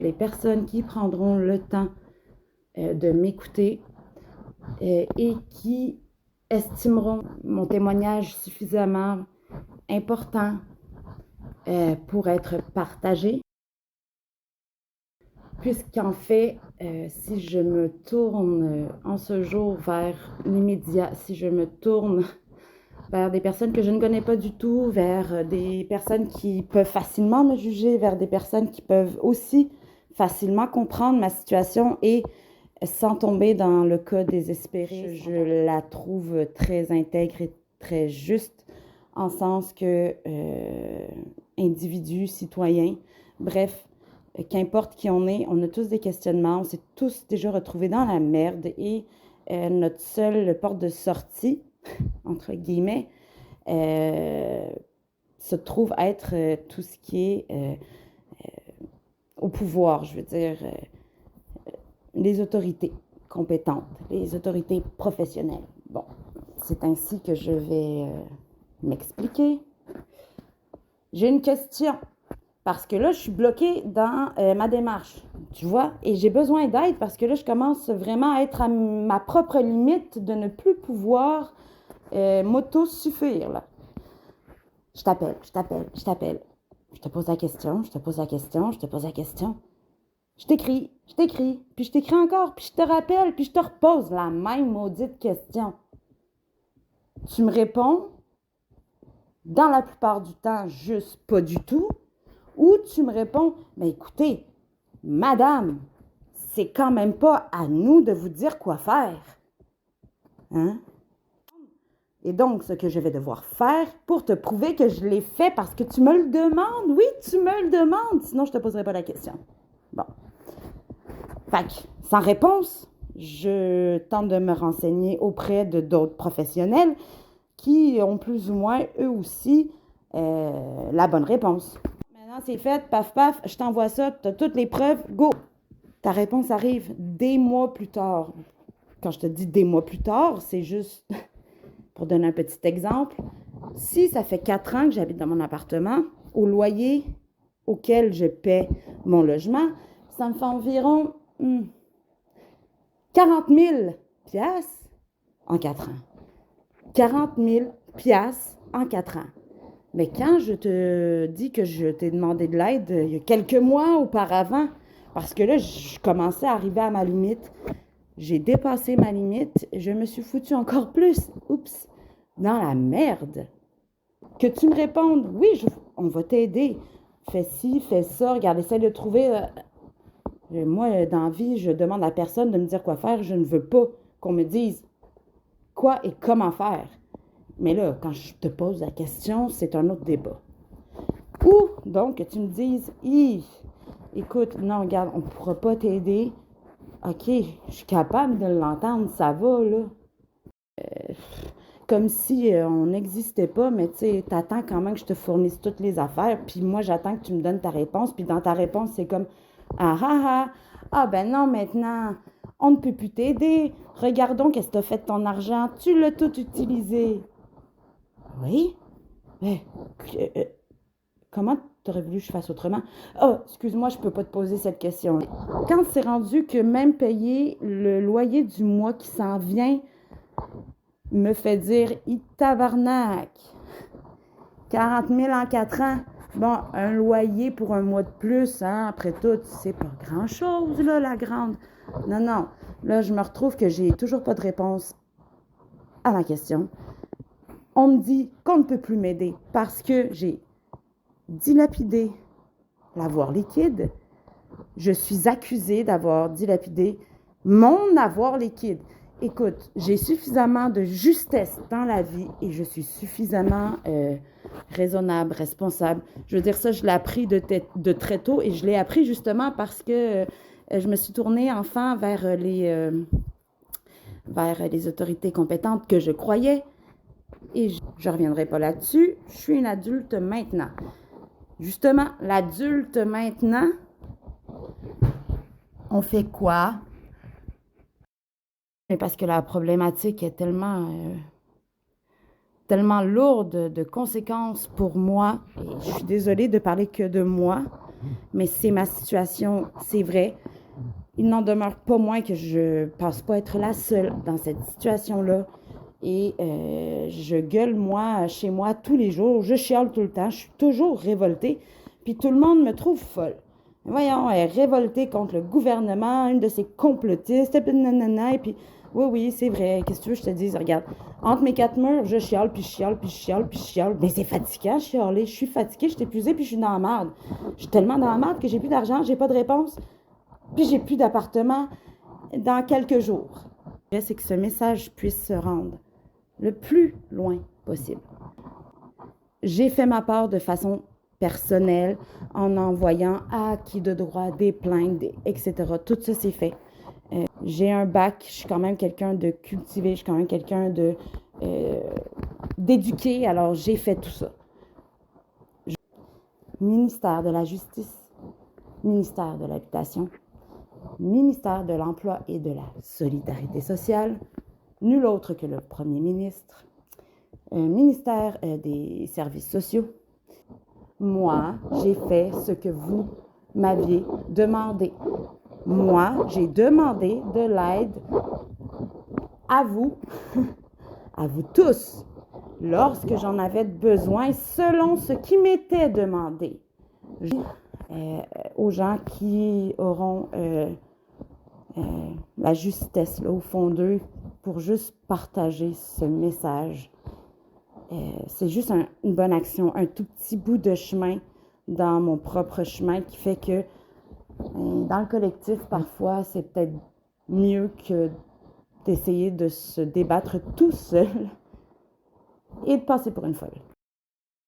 les personnes qui prendront le temps de m'écouter et qui estimeront mon témoignage suffisamment important pour être partagé. Puisqu'en fait, si je me tourne en ce jour vers l'immédiat, si je me tourne vers des personnes que je ne connais pas du tout, vers des personnes qui peuvent facilement me juger, vers des personnes qui peuvent aussi facilement comprendre ma situation et sans tomber dans le cas désespéré, je la trouve très intègre et très juste, en sens que individu, citoyen, bref, qu'importe qui on a tous des questionnements, on s'est tous déjà retrouvés dans la merde et notre seule porte de sortie, entre guillemets, se trouve être tout ce qui est au pouvoir, je veux dire, les autorités compétentes, les autorités professionnelles. Bon, c'est ainsi que je vais m'expliquer. J'ai une question, parce que là, je suis bloquée dans ma démarche, tu vois, et j'ai besoin d'aide parce que là, je commence vraiment à être à ma propre limite de ne plus pouvoir m'auto-suffire, là. Je t'appelle. Je te pose la question, je te pose la question. Je t'écris, puis je t'écris encore, puis je te rappelle, puis je te repose la même maudite question. Tu me réponds, dans la plupart du temps, juste pas du tout, ou tu me réponds, mais écoutez, madame, c'est quand même pas à nous de vous dire quoi faire. Hein? Et donc, ce que je vais devoir faire pour te prouver que je l'ai fait parce que tu me le demandes, oui, tu me le demandes, sinon je te poserai pas la question. Bon. Fait que, sans réponse, je tente de me renseigner auprès de d'autres professionnels qui ont plus ou moins, eux aussi, la bonne réponse. Maintenant, c'est fait, paf, paf, je t'envoie ça, tu as toutes les preuves, go! Ta réponse arrive des mois plus tard. Quand je te dis des mois plus tard, c'est juste, pour donner un petit exemple, si ça fait 4 ans que j'habite dans mon appartement, au loyer auquel je paie mon logement, ça me fait environ 40 000 piastres en 4 ans. 40 000 piastres en 4 ans. Mais quand je te dis que je t'ai demandé de l'aide il y a quelques mois auparavant, parce que là, je commençais à arriver à ma limite, j'ai dépassé ma limite, je me suis foutu encore plus, dans la merde. Que tu me répondes, oui, on va t'aider, fais ci, fais ça, regarde, essaie de trouver... moi, dans la vie, je demande à personne de me dire quoi faire, je ne veux pas qu'on me dise quoi et comment faire. Mais là, quand je te pose la question, c'est un autre débat. Ou donc que tu me dises, écoute, non, regarde, on ne pourra pas t'aider. OK, je suis capable de l'entendre, ça va, là. Comme si on n'existait pas, mais tu sais, t'attends quand même que je te fournisse toutes les affaires, puis moi, j'attends que tu me donnes ta réponse, puis dans ta réponse, c'est comme, ben non, maintenant, on ne peut plus t'aider. Regardons qu'est-ce que tu as fait de ton argent, tu l'as tout utilisé. Oui? Mais, comment t'aurais voulu que je fasse autrement? Oh, excuse-moi, je peux pas te poser cette question. Quand c'est rendu que même payer le loyer du mois qui s'en vient me fait dire, tabarnak, 40 000 en 4 ans. Bon, un loyer pour un mois de plus, hein, après tout, c'est pas grand-chose, là, la grande. Non. Là, je me retrouve que j'ai toujours pas de réponse à ma question. On me dit qu'on ne peut plus m'aider parce que j'ai dilapidé l'avoir liquide. Je suis accusée d'avoir dilapidé mon avoir liquide. Écoute, j'ai suffisamment de justesse dans la vie et je suis suffisamment raisonnable, responsable. Je veux dire, ça, je l'ai appris de très tôt et je l'ai appris justement parce que je me suis tournée enfin vers les autorités compétentes que je croyais. Et je ne reviendrai pas là-dessus. Je suis une adulte maintenant. Justement, l'adulte maintenant, on fait quoi? Mais parce que la problématique est tellement lourde de conséquences pour moi, et je suis désolée de parler que de moi, mais c'est ma situation, c'est vrai. Il n'en demeure pas moins que je pense pas être la seule dans cette situation-là. Et je gueule, moi, chez moi, tous les jours. Je chiale tout le temps. Je suis toujours révoltée. Puis tout le monde me trouve folle. Voyons, elle est révoltée contre le gouvernement, une de ces complotistes, et puis nanana, et puis oui, oui, c'est vrai. Qu'est-ce que tu veux que je te dise? Regarde, entre mes quatre murs, je chiale, puis je chiale, puis je chiale, puis je chiale. Mais c'est fatigant, chialer. Je suis fatiguée, je suis épuisée, puis je suis dans la merde. Je suis tellement dans la merde que j'ai plus d'argent, j'ai pas de réponse, puis j'ai plus d'appartement dans quelques jours. C'est que ce message puisse se rendre le plus loin possible. J'ai fait ma part de façon personnelle en envoyant à qui de droit des plaintes, etc. Tout ça, c'est fait. J'ai un bac, je suis quand même quelqu'un de cultivé, je suis quand même quelqu'un d'éduqué, alors j'ai fait tout ça. Ministère de la Justice, ministère de l'Habitation, ministère de l'Emploi et de la Solidarité sociale, nul autre que le Premier ministre, ministère des Services sociaux. Moi, j'ai fait ce que vous m'aviez demandé. Moi, j'ai demandé de l'aide à vous, à vous tous, lorsque j'en avais besoin, selon ce qui m'était demandé. Aux gens qui auront la justesse là, au fond d'eux pour juste partager ce message. C'est juste une bonne action, un tout petit bout de chemin dans mon propre chemin qui fait que dans le collectif, parfois, c'est peut-être mieux que d'essayer de se débattre tout seul et de passer pour une folle.